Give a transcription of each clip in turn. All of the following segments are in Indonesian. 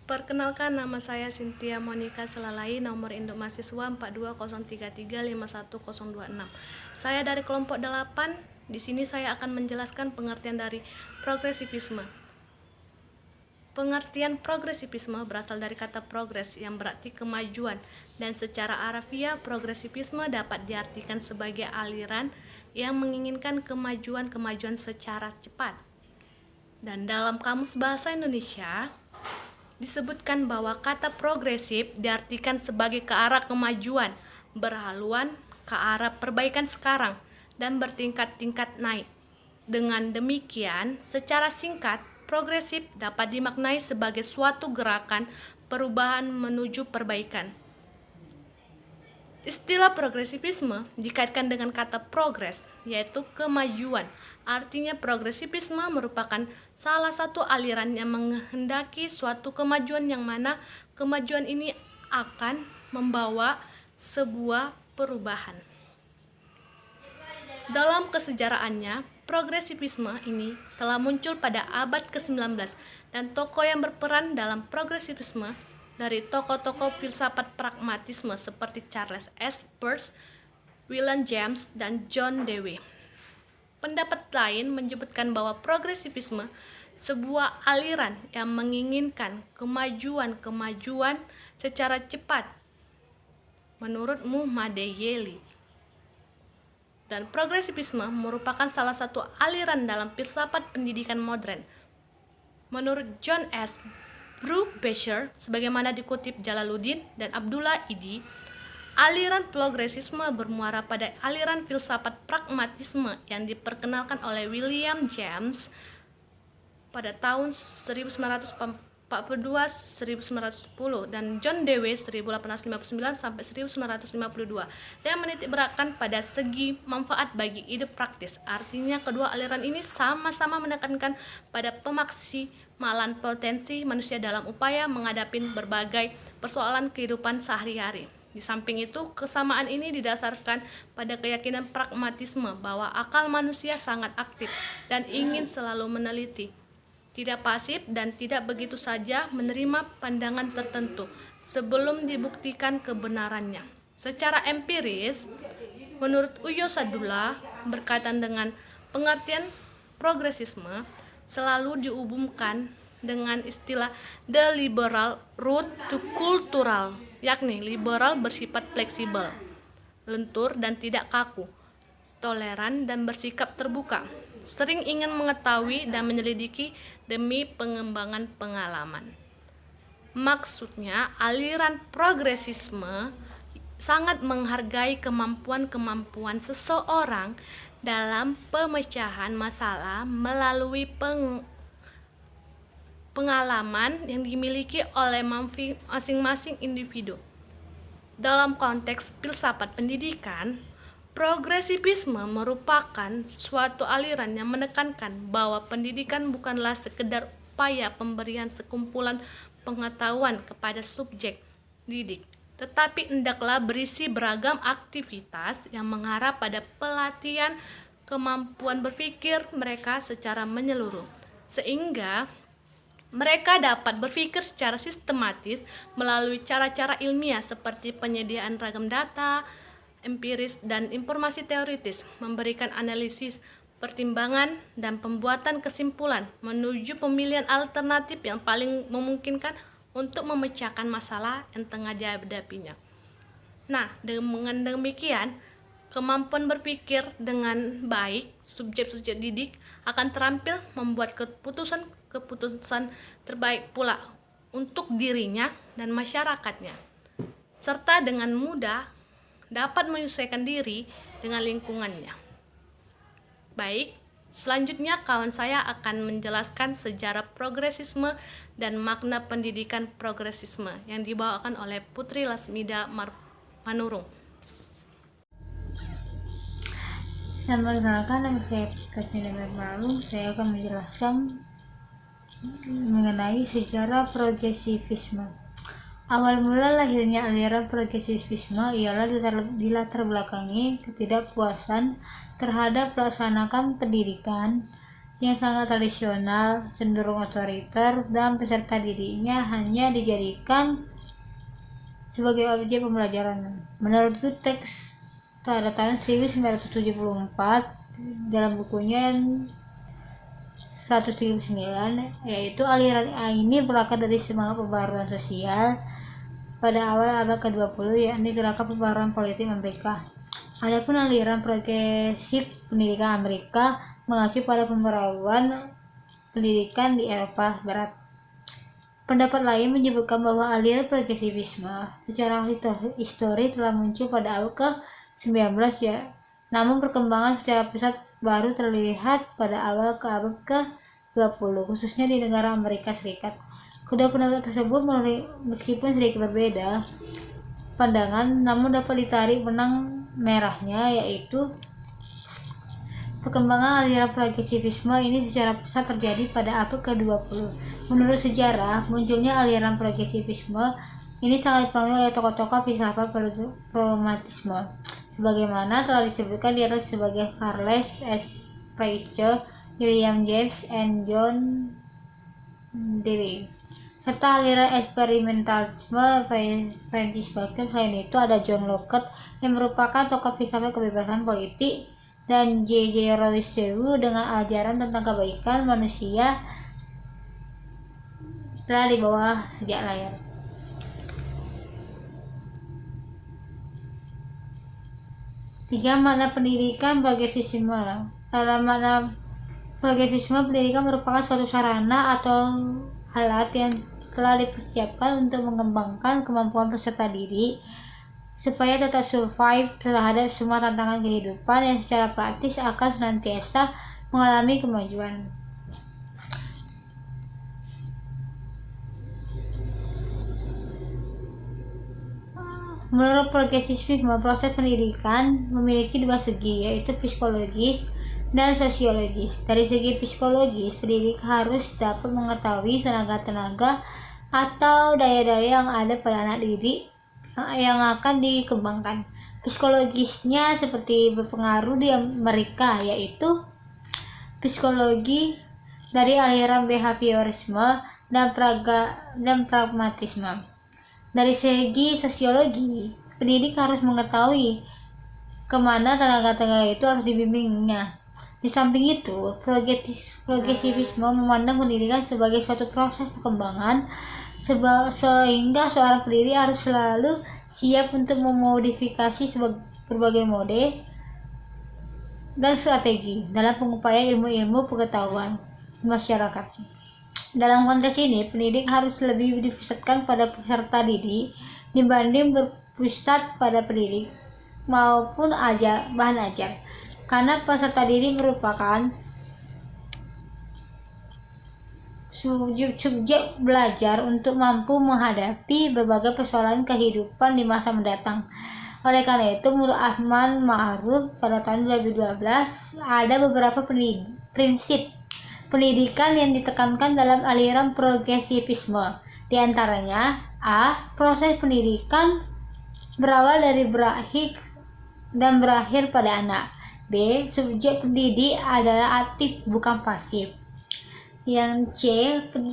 Perkenalkan, nama saya Cynthia Monica Selalai, nomor induk mahasiswa 42033511026. Saya dari kelompok 8. Di sini saya akan menjelaskan pengertian dari progresivisme. Pengertian progresivisme berasal dari kata progres yang berarti kemajuan, dan secara harafiah progresivisme dapat diartikan sebagai aliran yang menginginkan kemajuan secara cepat. Dan dalam Kamus Bahasa Indonesia disebutkan bahwa kata progresif diartikan sebagai ke arah kemajuan, berhaluan ke arah perbaikan sekarang, dan bertingkat-tingkat naik. Dengan demikian, secara singkat, progresif dapat dimaknai sebagai suatu gerakan perubahan menuju perbaikan. Istilah progresivisme dikaitkan dengan kata progres, yaitu kemajuan. Artinya progresivisme merupakan salah satu aliran yang menghendaki suatu kemajuan, yang mana kemajuan ini akan membawa sebuah perubahan. Dalam kesejarahannya, progresivisme ini telah muncul pada abad ke-19, dan tokoh yang berperan dalam progresivisme dari tokoh-tokoh filsafat pragmatisme seperti Charles S. Peirce, William James, dan John Dewey. Pendapat lain menyebutkan bahwa progresivisme sebuah aliran yang menginginkan kemajuan secara cepat menurut Muhammad-Yeli. Dan progresivisme merupakan salah satu aliran dalam filsafat pendidikan modern. Menurut John S. Brubaker, sebagaimana dikutip Jalaluddin dan Abdullah Idi, aliran progresisme bermuara pada aliran filsafat pragmatisme yang diperkenalkan oleh William James pada tahun 1942-1910 dan John Dewey 1859 sampai 1952, dan menitikberatkan pada segi manfaat bagi hidup praktis. Artinya kedua aliran ini sama-sama menekankan pada pemaksimalan potensi manusia dalam upaya menghadapi berbagai persoalan kehidupan sehari-hari. Di samping itu, kesamaan ini didasarkan pada keyakinan pragmatisme bahwa akal manusia sangat aktif dan ingin selalu meneliti, tidak pasif dan tidak begitu saja menerima pandangan tertentu sebelum dibuktikan kebenarannya. Secara empiris, menurut Uyo Sadullah, berkaitan dengan pengertian progresisme selalu dihubungkan dengan istilah the liberal route to cultural, yakni liberal bersifat fleksibel, lentur dan tidak kaku, toleran dan bersikap terbuka, sering ingin mengetahui dan menyelidiki demi pengembangan pengalaman. Maksudnya, aliran progresisme sangat menghargai kemampuan seseorang dalam pemecahan masalah melalui pengalaman yang dimiliki oleh masing-masing individu. Dalam konteks filsafat pendidikan, progresivisme merupakan suatu aliran yang menekankan bahwa pendidikan bukanlah sekedar upaya pemberian sekumpulan pengetahuan kepada subjek didik, tetapi hendaklah berisi beragam aktivitas yang mengarah pada pelatihan kemampuan berpikir mereka secara menyeluruh, sehingga mereka dapat berpikir secara sistematis melalui cara-cara ilmiah seperti penyediaan ragam data empiris dan informasi teoritis, memberikan analisis, pertimbangan, dan pembuatan kesimpulan menuju pemilihan alternatif yang paling memungkinkan untuk memecahkan masalah yang tengah dihadapinya. Nah, dengan demikian, kemampuan berpikir dengan baik subjek-subjek didik akan terampil membuat keputusan terbaik pula untuk dirinya dan masyarakatnya, serta dengan mudah dapat menyesuaikan diri dengan lingkungannya. Baik, selanjutnya kawan saya akan menjelaskan sejarah progresisme dan makna pendidikan progresisme yang dibawakan oleh Putri Lasmida Manurung. Perkenalkan, nama saya Katrina Manurung. Saya akan menjelaskan mengenai sejarah progresivisme. Awal mula lahirnya aliran progresivisme ialah dilatar belakangi ketidakpuasan terhadap pelaksanaan pendidikan yang sangat tradisional, cenderung otoriter, dan peserta didiknya hanya dijadikan sebagai objek pembelajaran. Menurut teks pada tahun 1974 dalam bukunya 139, yaitu aliran ini berakar dari semangat pembaruan sosial pada awal abad ke-20, yakni gerakan pembaruan politik Amerika. Adapun aliran progresif pendidikan Amerika mengacu pada pembaruan pendidikan di Eropa Barat. Pendapat lain menyebutkan bahwa aliran progresivisme secara histori telah muncul pada abad ke-19 ya. Namun perkembangan secara pesat baru terlihat pada awal abad ke-20, khususnya di negara Amerika Serikat. Kedua pendapat tersebut meskipun sedikit berbeda pandangan, namun dapat ditarik benang merahnya, yaitu perkembangan aliran progresivisme ini secara pesat terjadi pada abad ke-20. Menurut sejarah, munculnya aliran progresivisme ini sangat dipengaruhi oleh tokoh-tokoh filsafat pragmatisme, sebagaimana telah disebutkan di atas sebagai Charles S. Peirce, William James, and John Dewey, serta aliran eksperimentalisme Francis Bacon. Selain itu ada John Locke yang merupakan tokoh filsafat kebebasan politik, dan J.J. Rousseau dengan ajaran tentang kebaikan manusia telah dibawa sejak lahir. Tiga makna pendidikan progresivisme. Dalam makna progresivisme, pendidikan merupakan suatu sarana atau alat yang telah dipersiapkan untuk mengembangkan kemampuan peserta didik supaya tetap survive terhadap semua tantangan kehidupan yang secara praktis akan senantiasa mengalami kemajuan. Menurut progresivisme, proses pendidikan memiliki dua segi, yaitu psikologis dan sosiologis. Dari segi psikologis, pendidik harus dapat mengetahui tenaga-tenaga atau daya-daya yang ada pada anak didik yang akan dikembangkan. Psikologisnya seperti berpengaruh di mereka, yaitu psikologi dari aliran behaviorisme dan pragmatisme. Dari segi sosiologi, pendidik harus mengetahui kemana tenaga-tenaga itu harus dibimbingnya. Di samping itu, progresivisme memandang pendidikan sebagai suatu proses perkembangan, sehingga seorang pendidik harus selalu siap untuk memodifikasi berbagai mode dan strategi dalam pengupaya ilmu-ilmu pengetahuan masyarakat. Dalam konteks ini, pendidik harus lebih dipusatkan pada peserta didik dibanding berpusat pada pendidik maupun bahan ajar, karena peserta didik merupakan subjek belajar untuk mampu menghadapi berbagai persoalan kehidupan di masa mendatang. Oleh karena itu, menurut Ahmad Ma'ruf pada tahun 2012, ada beberapa prinsip pendidikan yang ditekankan dalam aliran progresivisme. Di antaranya, A. Proses pendidikan berawal dari berakhir pada anak. B. Subjek pendidik adalah aktif bukan pasif. Yang C.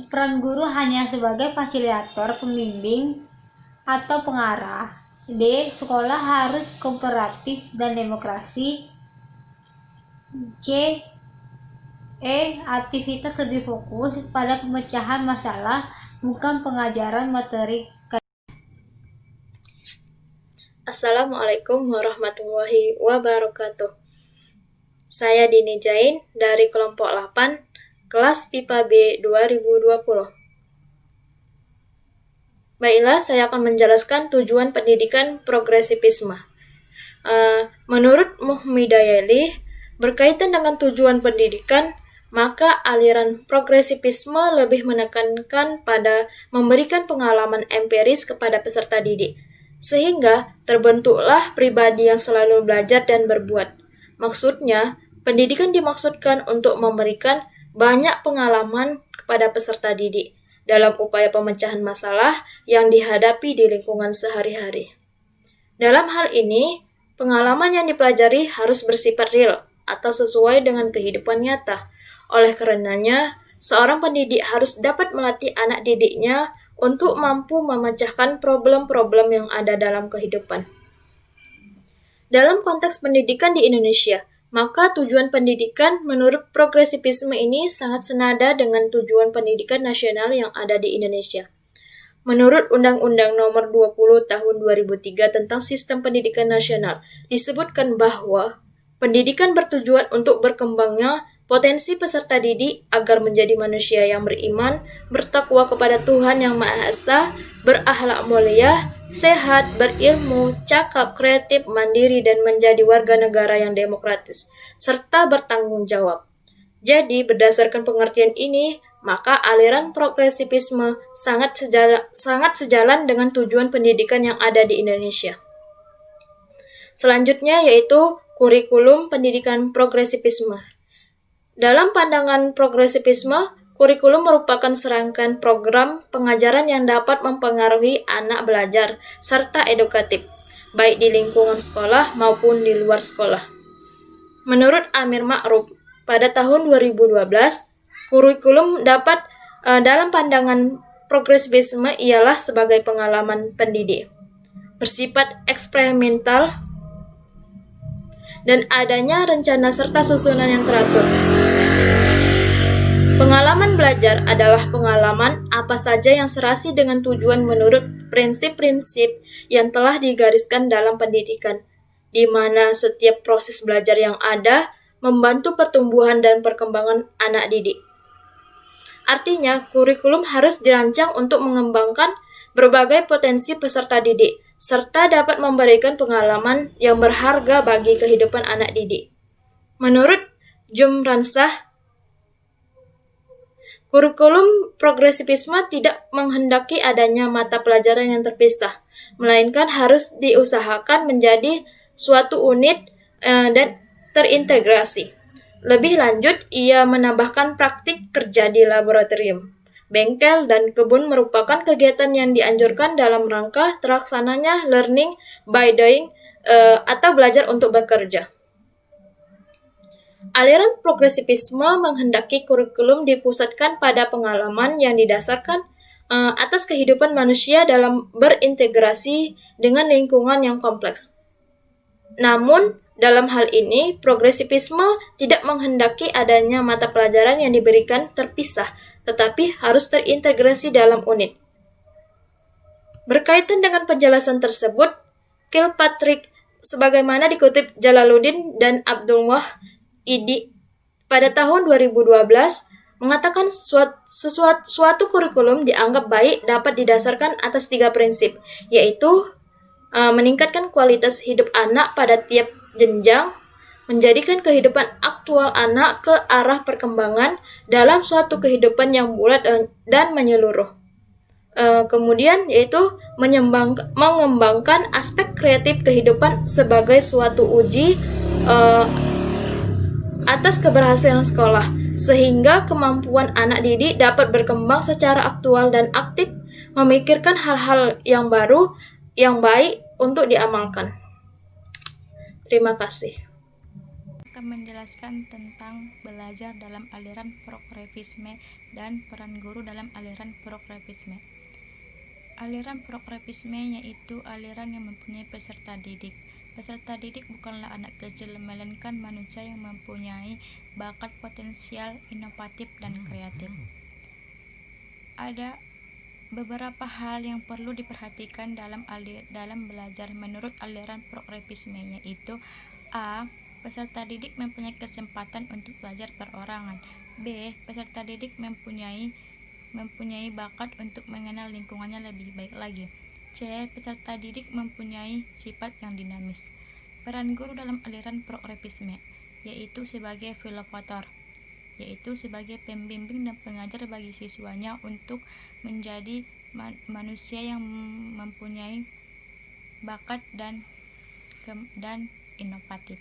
Peran guru hanya sebagai fasilitator, pembimbing, atau pengarah. D. Sekolah harus kooperatif dan demokrasi. Aktivitas lebih fokus pada pemecahan masalah, bukan pengajaran materi. Assalamualaikum warahmatullahi wabarakatuh. Saya Dini Jain dari kelompok 8, kelas PIPA B 2020. Baiklah, saya akan menjelaskan tujuan pendidikan progresivisme. Menurut Muhmidayeli, berkaitan dengan tujuan pendidikan, maka aliran progresivisme lebih menekankan pada memberikan pengalaman empiris kepada peserta didik, sehingga terbentuklah pribadi yang selalu belajar dan berbuat. Maksudnya, pendidikan dimaksudkan untuk memberikan banyak pengalaman kepada peserta didik dalam upaya pemecahan masalah yang dihadapi di lingkungan sehari-hari. Dalam hal ini, pengalaman yang dipelajari harus bersifat real atau sesuai dengan kehidupan nyata. Oleh karenanya, seorang pendidik harus dapat melatih anak didiknya untuk mampu memecahkan problem-problem yang ada dalam kehidupan. Dalam konteks pendidikan di Indonesia, maka tujuan pendidikan menurut progresivisme ini sangat senada dengan tujuan pendidikan nasional yang ada di Indonesia. Menurut Undang-Undang Nomor 20 Tahun 2003 tentang Sistem Pendidikan Nasional, disebutkan bahwa pendidikan bertujuan untuk berkembangnya potensi peserta didik agar menjadi manusia yang beriman, bertakwa kepada Tuhan Yang Maha Esa, berakhlak mulia, sehat, berilmu, cakap, kreatif, mandiri, dan menjadi warga negara yang demokratis, serta bertanggung jawab. Jadi, berdasarkan pengertian ini, maka aliran progresivisme sangat sejalan dengan tujuan pendidikan yang ada di Indonesia. Selanjutnya yaitu kurikulum pendidikan progresivisme. Dalam pandangan progresivisme, kurikulum merupakan serangkaian program pengajaran yang dapat mempengaruhi anak belajar serta edukatif, baik di lingkungan sekolah maupun di luar sekolah. Menurut Amir Ma'ruf, pada tahun 2012, kurikulum dapat dalam pandangan progresivisme ialah sebagai pengalaman pendidik, bersifat eksperimental, dan adanya rencana serta susunan yang teratur. Pengalaman belajar adalah pengalaman apa saja yang serasi dengan tujuan menurut prinsip-prinsip yang telah digariskan dalam pendidikan, di mana setiap proses belajar yang ada membantu pertumbuhan dan perkembangan anak didik. Artinya, kurikulum harus dirancang untuk mengembangkan berbagai potensi peserta didik, serta dapat memberikan pengalaman yang berharga bagi kehidupan anak didik. Menurut Jum Ransah, kurikulum progresivisme tidak menghendaki adanya mata pelajaran yang terpisah, melainkan harus diusahakan menjadi suatu unit dan terintegrasi. Lebih lanjut, ia menambahkan praktik kerja di laboratorium, bengkel, dan kebun merupakan kegiatan yang dianjurkan dalam rangka terlaksananya learning by doing atau belajar untuk bekerja. Aliran progresivisme menghendaki kurikulum dipusatkan pada pengalaman yang didasarkan atas kehidupan manusia dalam berintegrasi dengan lingkungan yang kompleks. Namun, dalam hal ini, progresivisme tidak menghendaki adanya mata pelajaran yang diberikan terpisah, tetapi harus terintegrasi dalam unit. Berkaitan dengan penjelasan tersebut, Kilpatrick, sebagaimana dikutip Jalaluddin dan Abdul Wahidi pada tahun 2012, mengatakan suatu kurikulum dianggap baik dapat didasarkan atas 3 prinsip, yaitu meningkatkan kualitas hidup anak pada tiap jenjang, menjadikan kehidupan aktual anak ke arah perkembangan dalam suatu kehidupan yang bulat dan menyeluruh. Kemudian yaitu mengembangkan aspek kreatif kehidupan sebagai suatu uji atas keberhasilan sekolah, sehingga kemampuan anak didik dapat berkembang secara aktual dan aktif, memikirkan hal-hal yang baru, yang baik untuk diamalkan. Terima kasih. Akan menjelaskan tentang belajar dalam aliran progresivisme dan peran guru dalam aliran progresivisme. Aliran progresivisme yaitu aliran yang mempunyai peserta didik. Peserta didik bukanlah anak kecil, melainkan manusia yang mempunyai bakat potensial, inovatif, dan kreatif. Ada beberapa hal yang perlu diperhatikan dalam belajar menurut aliran progresivisme, yaitu A. Peserta didik mempunyai kesempatan untuk belajar perorangan. B. Peserta didik mempunyai bakat untuk mengenal lingkungannya lebih baik lagi. C. Peserta didik mempunyai sifat yang dinamis. Peran guru dalam aliran progresivisme, yaitu sebagai filosofator, yaitu sebagai pembimbing dan pengajar bagi siswanya untuk menjadi manusia yang mempunyai bakat dan inovatif.